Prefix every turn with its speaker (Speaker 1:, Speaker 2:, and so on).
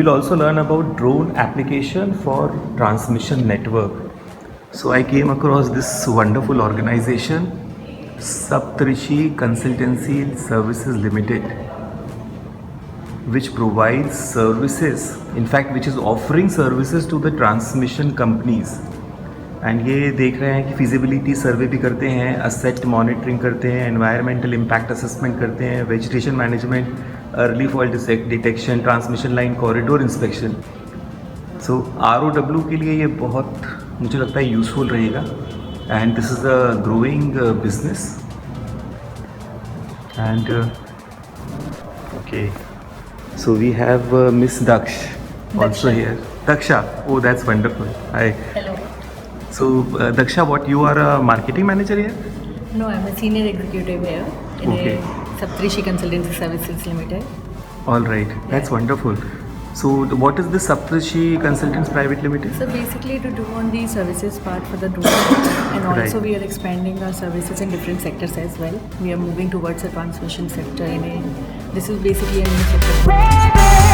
Speaker 1: will also learn about drone application for transmission network. So I came across this wonderful organization, Saptrishi Consultancy Services Limited, which provides services, in fact which is offering services to the transmission companies. And ये देख रहे हैं कि feasibility सर्वे भी करते हैं, asset monitoring करते हैं, एनवायरमेंटल इम्पैक्ट असेसमेंट करते हैं, vegetation management, early fault detection, transmission line corridor inspection. So ROW के लिए ये बहुत मुझे लगता है यूज़फुल रहेगा. And this is a growing business. And okay, so we have miss Daksh also here. Daksha, oh that's wonderful. Hi.
Speaker 2: Hello.
Speaker 1: So, Daksha, what you are a marketing manager here?
Speaker 2: No, I'm a senior executive here in
Speaker 1: Okay.
Speaker 2: a Saptrishi Consultancy Services Limited.
Speaker 1: All right, that's wonderful. So, what is the Saptrishi Consultants Private Limited?
Speaker 2: So basically to do on the services part for the drone and also
Speaker 1: Right.
Speaker 2: we are expanding our services in different sectors as well. We are moving towards the transmission sector this is basically a new sector.